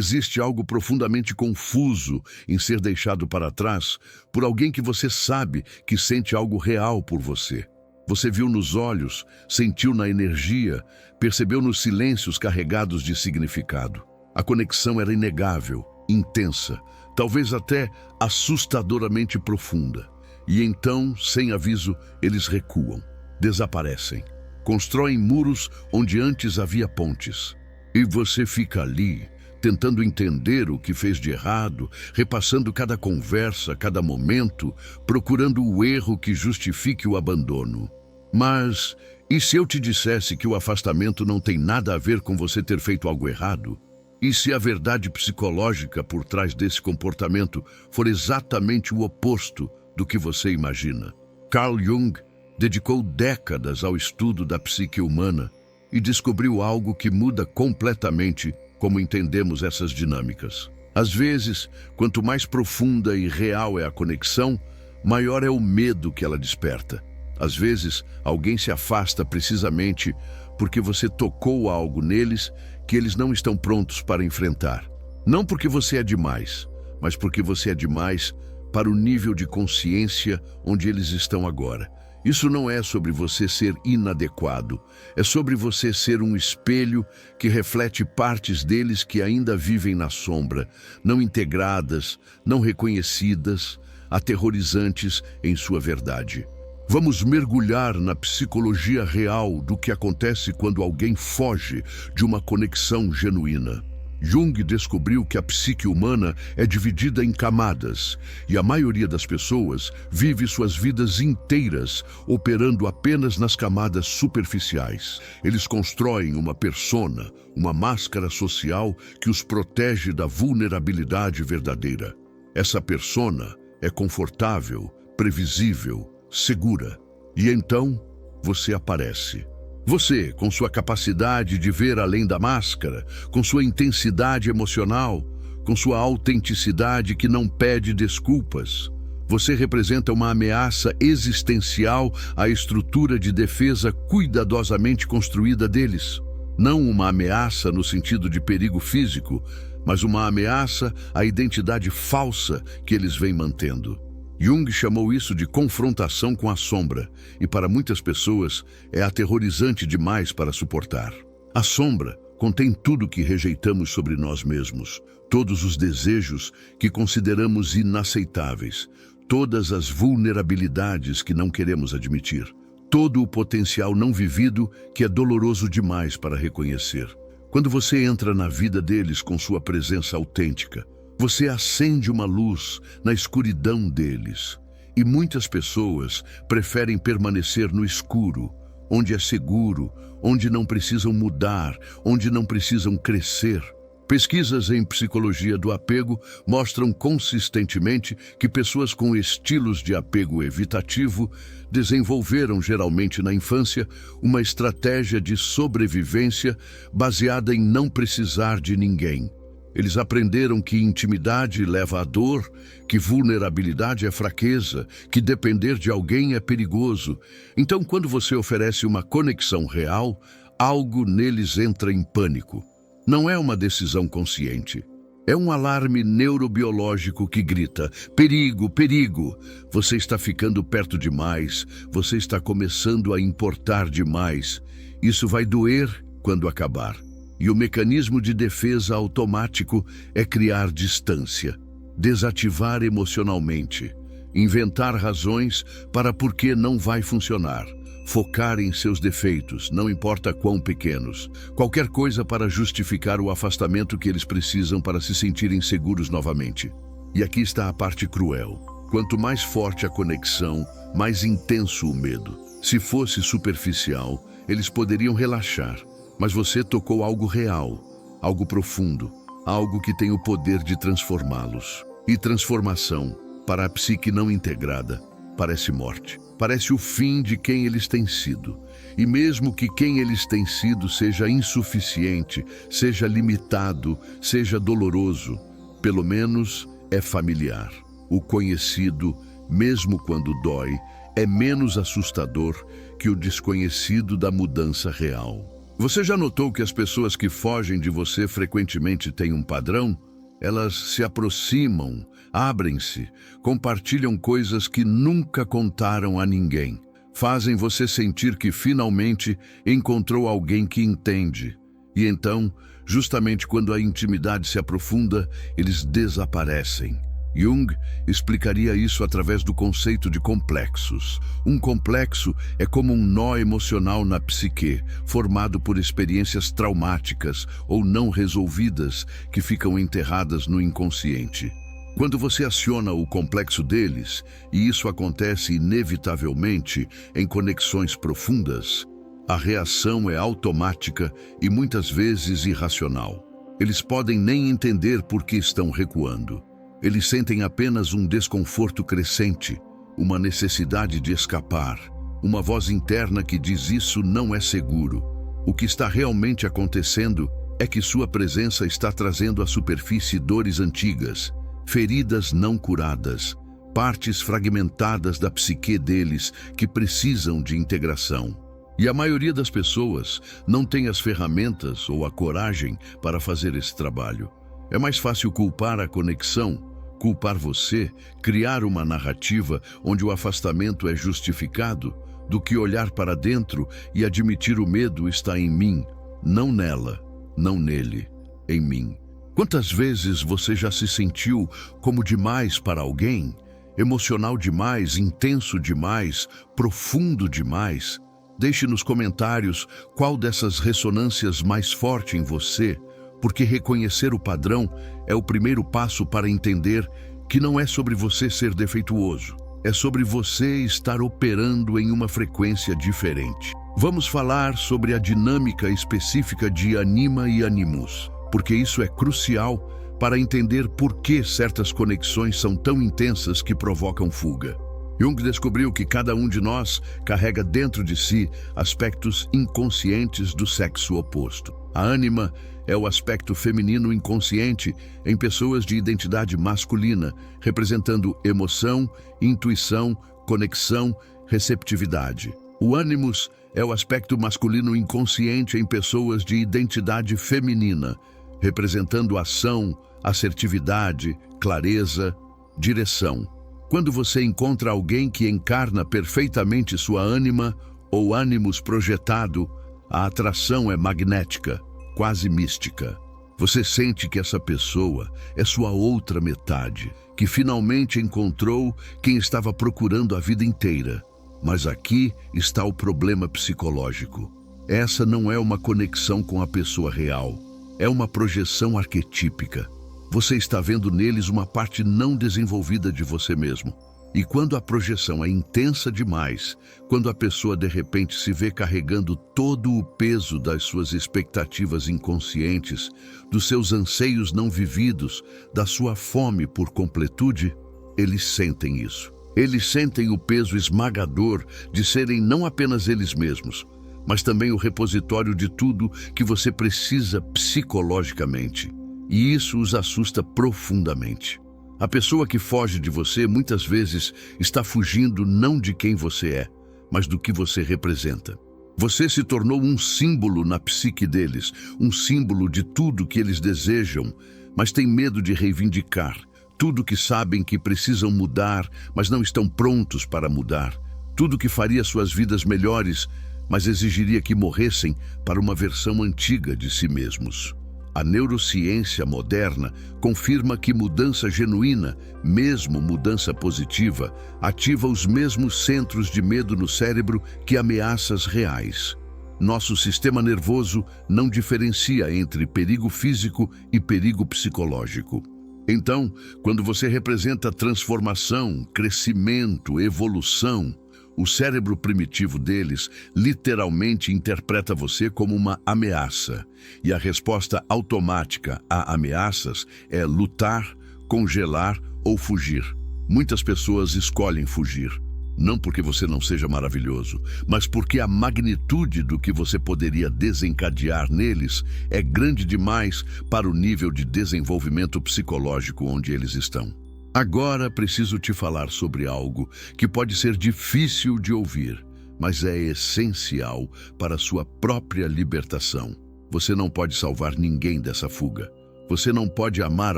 Existe algo profundamente confuso em ser deixado para trás por alguém que você sabe que sente algo real por você. Você viu nos olhos, sentiu na energia, percebeu nos silêncios carregados de significado. A conexão era inegável, intensa, talvez até assustadoramente profunda. E então, sem aviso, eles recuam, desaparecem, constroem muros onde antes havia pontes. E você fica ali, tentando entender o que fez de errado, repassando cada conversa, cada momento, procurando o erro que justifique o abandono. Mas, e se eu te dissesse que o afastamento não tem nada a ver com você ter feito algo errado? E se a verdade psicológica por trás desse comportamento for exatamente o oposto do que você imagina? Carl Jung dedicou décadas ao estudo da psique humana e descobriu algo que muda completamente como entendemos essas dinâmicas. Às vezes, quanto mais profunda e real é a conexão, maior é o medo que ela desperta. Às vezes, alguém se afasta precisamente porque você tocou algo neles que eles não estão prontos para enfrentar. Não porque você é demais, mas porque você é demais para o nível de consciência onde eles estão agora. Isso não é sobre você ser inadequado, é sobre você ser um espelho que reflete partes deles que ainda vivem na sombra, não integradas, não reconhecidas, aterrorizantes em sua verdade. Vamos mergulhar na psicologia real do que acontece quando alguém foge de uma conexão genuína. Jung descobriu que a psique humana é dividida em camadas e a maioria das pessoas vive suas vidas inteiras operando apenas nas camadas superficiais. Eles constroem uma persona, uma máscara social que os protege da vulnerabilidade verdadeira. Essa persona é confortável, previsível, segura. E então você aparece. Você, com sua capacidade de ver além da máscara, com sua intensidade emocional, com sua autenticidade que não pede desculpas, você representa uma ameaça existencial à estrutura de defesa cuidadosamente construída deles. Não uma ameaça no sentido de perigo físico, mas uma ameaça à identidade falsa que eles vêm mantendo. Jung chamou isso de confrontação com a sombra, e para muitas pessoas é aterrorizante demais para suportar. A sombra contém tudo que rejeitamos sobre nós mesmos, todos os desejos que consideramos inaceitáveis, todas as vulnerabilidades que não queremos admitir, todo o potencial não vivido que é doloroso demais para reconhecer. Quando você entra na vida deles com sua presença autêntica, você acende uma luz na escuridão deles. E muitas pessoas preferem permanecer no escuro, onde é seguro, onde não precisam mudar, onde não precisam crescer. Pesquisas em psicologia do apego mostram consistentemente que pessoas com estilos de apego evitativo desenvolveram, geralmente na infância, uma estratégia de sobrevivência baseada em não precisar de ninguém. Eles aprenderam que intimidade leva à dor, que vulnerabilidade é fraqueza, que depender de alguém é perigoso. Então, quando você oferece uma conexão real, algo neles entra em pânico. Não é uma decisão consciente. É um alarme neurobiológico que grita: perigo, perigo! Você está ficando perto demais, você está começando a importar demais. Isso vai doer quando acabar. E o mecanismo de defesa automático é criar distância, desativar emocionalmente, inventar razões para por que não vai funcionar, focar em seus defeitos, não importa quão pequenos, qualquer coisa para justificar o afastamento que eles precisam para se sentirem seguros novamente. E aqui está a parte cruel. Quanto mais forte a conexão, mais intenso o medo. Se fosse superficial, eles poderiam relaxar. Mas você tocou algo real, algo profundo, algo que tem o poder de transformá-los. E transformação, para a psique não integrada, parece morte. Parece o fim de quem eles têm sido. E mesmo que quem eles têm sido seja insuficiente, seja limitado, seja doloroso, pelo menos é familiar. O conhecido, mesmo quando dói, é menos assustador que o desconhecido da mudança real. Você já notou que as pessoas que fogem de você frequentemente têm um padrão? Elas se aproximam, abrem-se, compartilham coisas que nunca contaram a ninguém. Fazem você sentir que finalmente encontrou alguém que entende. E então, justamente quando a intimidade se aprofunda, eles desaparecem. Jung explicaria isso através do conceito de complexos. Um complexo é como um nó emocional na psique, formado por experiências traumáticas ou não resolvidas que ficam enterradas no inconsciente. Quando você aciona o complexo deles, e isso acontece inevitavelmente em conexões profundas, a reação é automática e muitas vezes irracional. Eles podem nem entender por que estão recuando. Eles sentem apenas um desconforto crescente, uma necessidade de escapar, uma voz interna que diz isso não é seguro. O que está realmente acontecendo é que sua presença está trazendo à superfície dores antigas, feridas não curadas, partes fragmentadas da psique deles que precisam de integração. E a maioria das pessoas não tem as ferramentas ou a coragem para fazer esse trabalho. É mais fácil culpar a conexão, culpar você, criar uma narrativa onde o afastamento é justificado, do que olhar para dentro e admitir o medo está em mim, não nela, não nele, em mim. Quantas vezes você já se sentiu como demais para alguém? Emocional demais, intenso demais, profundo demais? Deixe nos comentários qual dessas ressonâncias mais forte em você, porque reconhecer o padrão é o primeiro passo para entender que não é sobre você ser defeituoso, é sobre você estar operando em uma frequência diferente. Vamos falar sobre a dinâmica específica de anima e animus, porque isso é crucial para entender por que certas conexões são tão intensas que provocam fuga. Jung descobriu que cada um de nós carrega dentro de si aspectos inconscientes do sexo oposto. A ânima é o aspecto feminino inconsciente em pessoas de identidade masculina, representando emoção, intuição, conexão, receptividade. O animus é o aspecto masculino inconsciente em pessoas de identidade feminina, representando ação, assertividade, clareza, direção. Quando você encontra alguém que encarna perfeitamente sua ânima ou ânimos projetado, a atração é magnética, quase mística. Você sente que essa pessoa é sua outra metade, que finalmente encontrou quem estava procurando a vida inteira. Mas aqui está o problema psicológico. Essa não é uma conexão com a pessoa real, é uma projeção arquetípica. Você está vendo neles uma parte não desenvolvida de você mesmo. E quando a projeção é intensa demais, quando a pessoa de repente se vê carregando todo o peso das suas expectativas inconscientes, dos seus anseios não vividos, da sua fome por completude, eles sentem isso. Eles sentem o peso esmagador de serem não apenas eles mesmos, mas também o repositório de tudo que você precisa psicologicamente. E isso os assusta profundamente. A pessoa que foge de você muitas vezes está fugindo não de quem você é, mas do que você representa. Você se tornou um símbolo na psique deles, um símbolo de tudo que eles desejam, mas têm medo de reivindicar, tudo que sabem que precisam mudar, mas não estão prontos para mudar, tudo que faria suas vidas melhores, mas exigiria que morressem para uma versão antiga de si mesmos. A neurociência moderna confirma que mudança genuína, mesmo mudança positiva, ativa os mesmos centros de medo no cérebro que ameaças reais. Nosso sistema nervoso não diferencia entre perigo físico e perigo psicológico. Então, quando você representa transformação, crescimento, evolução, o cérebro primitivo deles literalmente interpreta você como uma ameaça. E a resposta automática a ameaças é lutar, congelar ou fugir. Muitas pessoas escolhem fugir. Não porque você não seja maravilhoso, mas porque a magnitude do que você poderia desencadear neles é grande demais para o nível de desenvolvimento psicológico onde eles estão. Agora preciso te falar sobre algo que pode ser difícil de ouvir, mas é essencial para a sua própria libertação. Você não pode salvar ninguém dessa fuga. Você não pode amar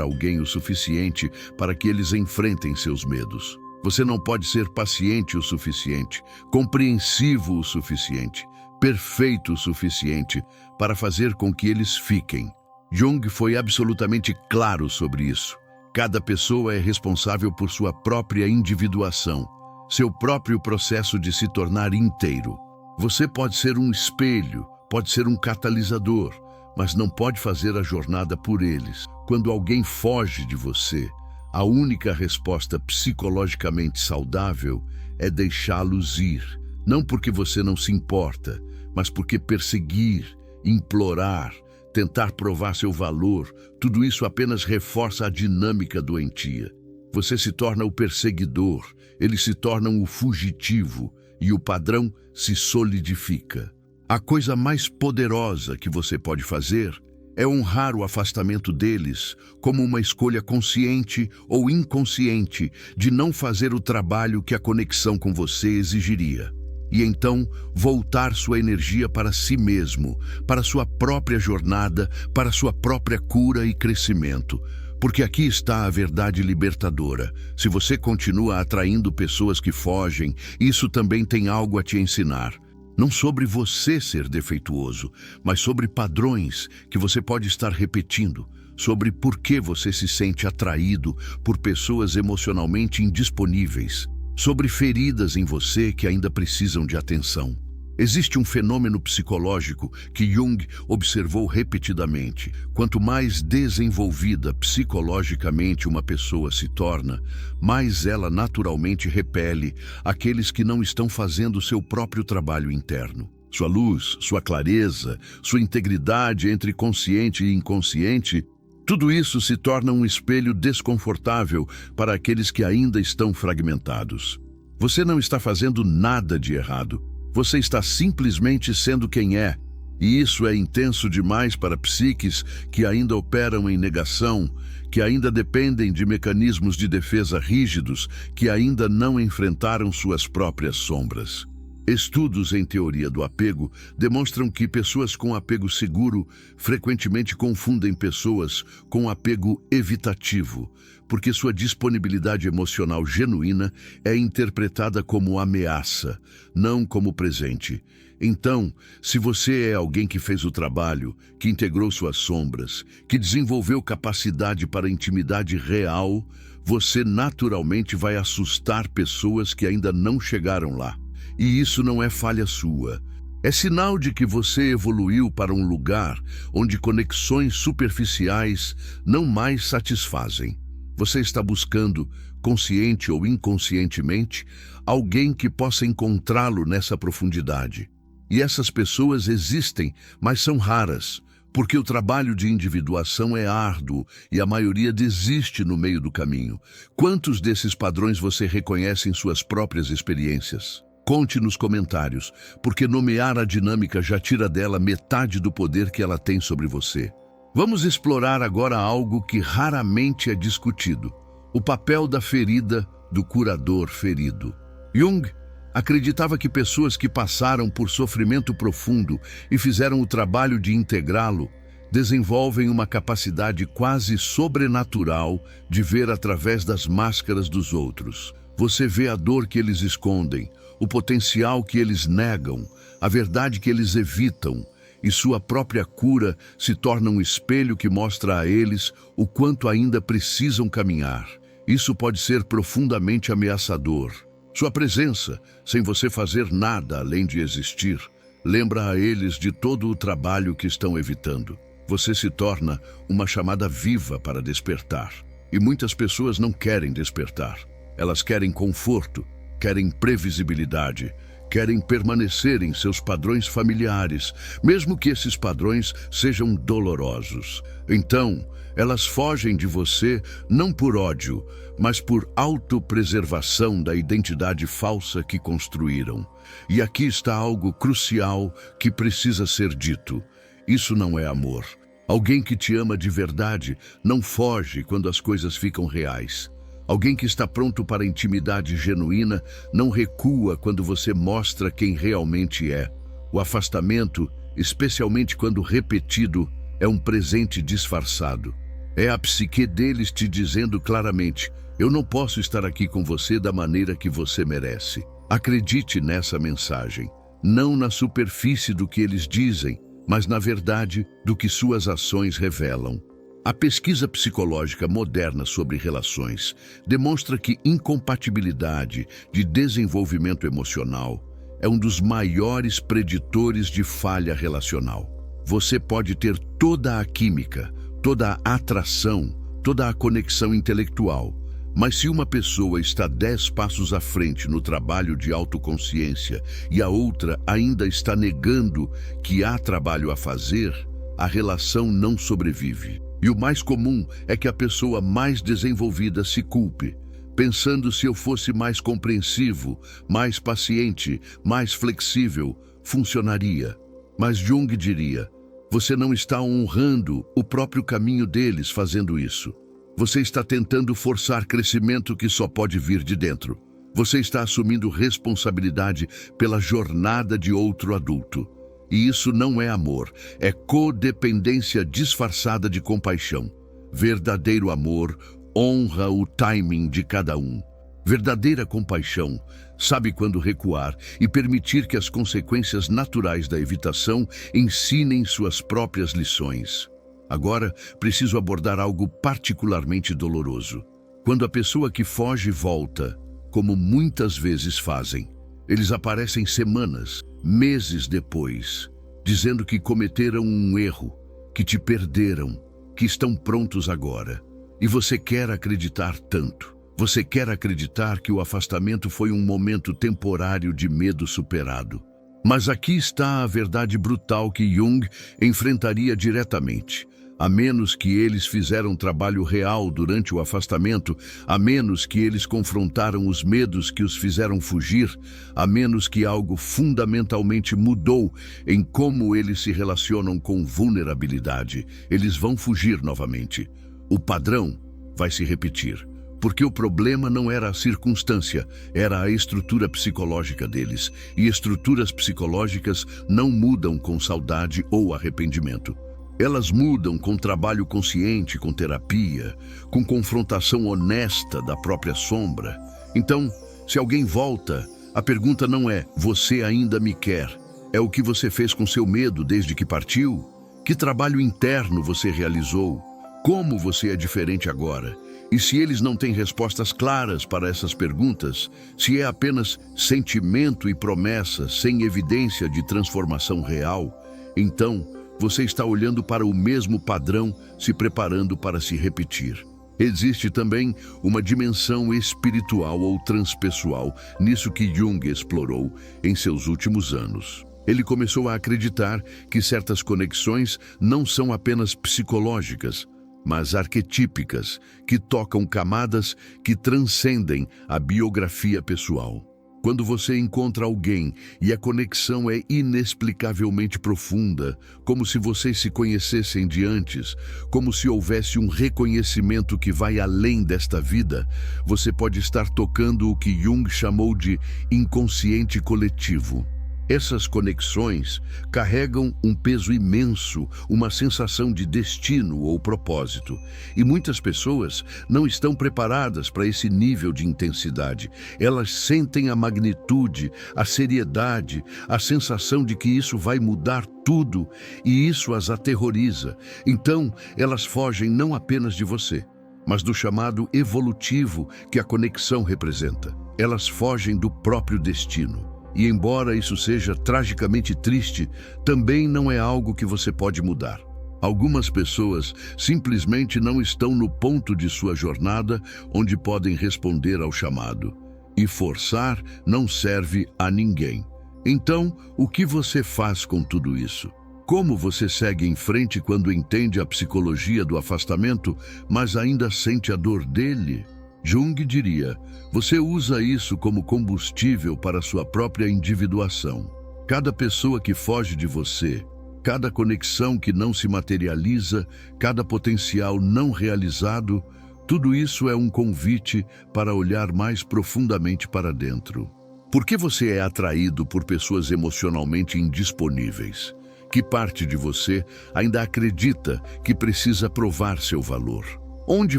alguém o suficiente para que eles enfrentem seus medos. Você não pode ser paciente o suficiente, compreensivo o suficiente, perfeito o suficiente para fazer com que eles fiquem. Jung foi absolutamente claro sobre isso. Cada pessoa é responsável por sua própria individuação, seu próprio processo de se tornar inteiro. Você pode ser um espelho, pode ser um catalisador, mas não pode fazer a jornada por eles. Quando alguém foge de você, a única resposta psicologicamente saudável é deixá-los ir. Não porque você não se importa, mas porque perseguir, implorar, tentar provar seu valor, tudo isso apenas reforça a dinâmica doentia. Você se torna o perseguidor, eles se tornam o fugitivo e o padrão se solidifica. A coisa mais poderosa que você pode fazer é honrar o afastamento deles como uma escolha consciente ou inconsciente de não fazer o trabalho que a conexão com você exigiria. E então voltar sua energia para si mesmo, para sua própria jornada, para sua própria cura e crescimento. Porque aqui está a verdade libertadora. Se você continua atraindo pessoas que fogem, isso também tem algo a te ensinar. Não sobre você ser defeituoso, mas sobre padrões que você pode estar repetindo, sobre por que você se sente atraído por pessoas emocionalmente indisponíveis, sobre feridas em você que ainda precisam de atenção. Existe um fenômeno psicológico que Jung observou repetidamente. Quanto mais desenvolvida psicologicamente uma pessoa se torna, mais ela naturalmente repele aqueles que não estão fazendo seu próprio trabalho interno. Sua luz, sua clareza, sua integridade entre consciente e inconsciente, tudo isso se torna um espelho desconfortável para aqueles que ainda estão fragmentados. Você não está fazendo nada de errado. Você está simplesmente sendo quem é, e isso é intenso demais para psiques que ainda operam em negação, que ainda dependem de mecanismos de defesa rígidos, que ainda não enfrentaram suas próprias sombras. Estudos em teoria do apego demonstram que pessoas com apego seguro frequentemente confundem pessoas com apego evitativo, porque sua disponibilidade emocional genuína é interpretada como ameaça, não como presente. Então, se você é alguém que fez o trabalho, que integrou suas sombras, que desenvolveu capacidade para intimidade real, você naturalmente vai assustar pessoas que ainda não chegaram lá. E isso não é falha sua. É sinal de que você evoluiu para um lugar onde conexões superficiais não mais satisfazem. Você está buscando, consciente ou inconscientemente, alguém que possa encontrá-lo nessa profundidade. E essas pessoas existem, mas são raras, porque o trabalho de individuação é árduo e a maioria desiste no meio do caminho. Quantos desses padrões você reconhece em suas próprias experiências? Conte nos comentários, porque nomear a dinâmica já tira dela metade do poder que ela tem sobre você. Vamos explorar agora algo que raramente é discutido: o papel da ferida do curador ferido. Jung acreditava que pessoas que passaram por sofrimento profundo e fizeram o trabalho de integrá-lo desenvolvem uma capacidade quase sobrenatural de ver através das máscaras dos outros. Você vê a dor que eles escondem, o potencial que eles negam, a verdade que eles evitam, e sua própria cura se torna um espelho que mostra a eles o quanto ainda precisam caminhar. Isso pode ser profundamente ameaçador. Sua presença, sem você fazer nada além de existir, lembra a eles de todo o trabalho que estão evitando. Você se torna uma chamada viva para despertar. E muitas pessoas não querem despertar. Elas querem conforto, querem previsibilidade, querem permanecer em seus padrões familiares, mesmo que esses padrões sejam dolorosos. Então, elas fogem de você não por ódio, mas por autopreservação da identidade falsa que construíram. E aqui está algo crucial que precisa ser dito. Isso não é amor. Alguém que te ama de verdade não foge quando as coisas ficam reais. Alguém que está pronto para a intimidade genuína não recua quando você mostra quem realmente é. O afastamento, especialmente quando repetido, é um presente disfarçado. É a psique deles te dizendo claramente: eu não posso estar aqui com você da maneira que você merece. Acredite nessa mensagem, não na superfície do que eles dizem, mas na verdade do que suas ações revelam. A pesquisa psicológica moderna sobre relações demonstra que incompatibilidade de desenvolvimento emocional é um dos maiores preditores de falha relacional. Você pode ter toda a química, toda a atração, toda a conexão intelectual, mas se uma pessoa está 10 passos à frente no trabalho de autoconsciência e a outra ainda está negando que há trabalho a fazer, a relação não sobrevive. E o mais comum é que a pessoa mais desenvolvida se culpe, pensando: se eu fosse mais compreensivo, mais paciente, mais flexível, funcionaria. Mas Jung diria: você não está honrando o próprio caminho deles fazendo isso. Você está tentando forçar crescimento que só pode vir de dentro. Você está assumindo responsabilidade pela jornada de outro adulto. E isso não é amor, é codependência disfarçada de compaixão. Verdadeiro amor honra o timing de cada um. Verdadeira compaixão sabe quando recuar e permitir que as consequências naturais da evitação ensinem suas próprias lições. Agora, preciso abordar algo particularmente doloroso. Quando a pessoa que foge volta, como muitas vezes fazem, eles aparecem semanas, meses depois, dizendo que cometeram um erro, que te perderam, que estão prontos agora. E você quer acreditar tanto. Você quer acreditar que o afastamento foi um momento temporário de medo superado. Mas aqui está a verdade brutal que Jung enfrentaria diretamente. A menos que eles fizeram trabalho real durante o afastamento, a menos que eles confrontaram os medos que os fizeram fugir, a menos que algo fundamentalmente mudou em como eles se relacionam com vulnerabilidade, eles vão fugir novamente. O padrão vai se repetir. Porque o problema não era a circunstância, era a estrutura psicológica deles. E estruturas psicológicas não mudam com saudade ou arrependimento. Elas mudam com trabalho consciente, com terapia, com confrontação honesta da própria sombra. Então, se alguém volta, a pergunta não é: você ainda me quer? É: o que você fez com seu medo desde que partiu? Que trabalho interno você realizou? Como você é diferente agora? E se eles não têm respostas claras para essas perguntas, se é apenas sentimento e promessa sem evidência de transformação real, então você está olhando para o mesmo padrão, se preparando para se repetir. Existe também uma dimensão espiritual ou transpessoal nisso que Jung explorou em seus últimos anos. Ele começou a acreditar que certas conexões não são apenas psicológicas, mas arquetípicas, que tocam camadas que transcendem a biografia pessoal. Quando você encontra alguém e a conexão é inexplicavelmente profunda, como se vocês se conhecessem de antes, como se houvesse um reconhecimento que vai além desta vida, você pode estar tocando o que Jung chamou de inconsciente coletivo. Essas conexões carregam um peso imenso, uma sensação de destino ou propósito. E muitas pessoas não estão preparadas para esse nível de intensidade. Elas sentem a magnitude, a seriedade, a sensação de que isso vai mudar tudo, e isso as aterroriza. Então, elas fogem não apenas de você, mas do chamado evolutivo que a conexão representa. Elas fogem do próprio destino. E embora isso seja tragicamente triste, também não é algo que você pode mudar. Algumas pessoas simplesmente não estão no ponto de sua jornada onde podem responder ao chamado. E forçar não serve a ninguém. Então, o que você faz com tudo isso? Como você segue em frente quando entende a psicologia do afastamento, mas ainda sente a dor dele? Jung diria: você usa isso como combustível para sua própria individuação. Cada pessoa que foge de você, cada conexão que não se materializa, cada potencial não realizado, Tudo isso é um convite para olhar mais profundamente para dentro. Por que você é atraído por pessoas emocionalmente indisponíveis? Que parte de você ainda acredita que precisa provar seu valor? Onde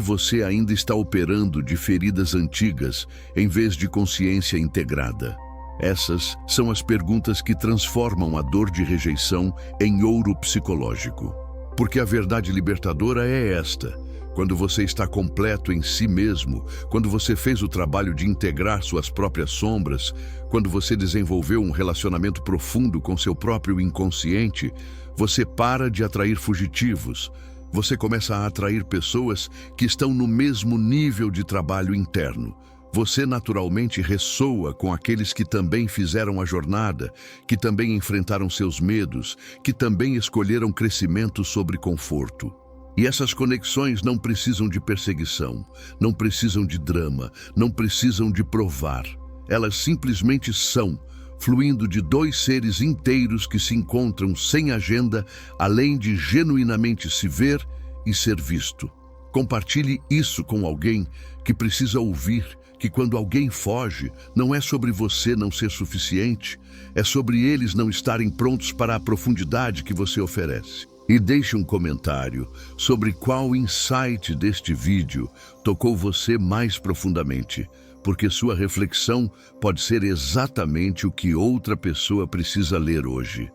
você ainda está operando de feridas antigas em vez de consciência integrada? Essas são as perguntas que transformam a dor de rejeição em ouro psicológico. Porque a verdade libertadora é esta: quando você está completo em si mesmo, quando você fez o trabalho de integrar suas próprias sombras, quando você desenvolveu um relacionamento profundo com seu próprio inconsciente, você para de atrair fugitivos. Você começa a atrair pessoas que estão no mesmo nível de trabalho interno. Você naturalmente ressoa com aqueles que também fizeram a jornada, que também enfrentaram seus medos, que também escolheram crescimento sobre conforto. E essas conexões não precisam de perseguição, não precisam de drama, não precisam de provar. Elas simplesmente são, fluindo de dois seres inteiros que se encontram sem agenda, além de genuinamente se ver e ser visto. Compartilhe isso com alguém que precisa ouvir que quando alguém foge, não é sobre você não ser suficiente, é sobre eles não estarem prontos para a profundidade que você oferece. E deixe um comentário sobre qual insight deste vídeo tocou você mais profundamente, porque sua reflexão pode ser exatamente o que outra pessoa precisa ler hoje.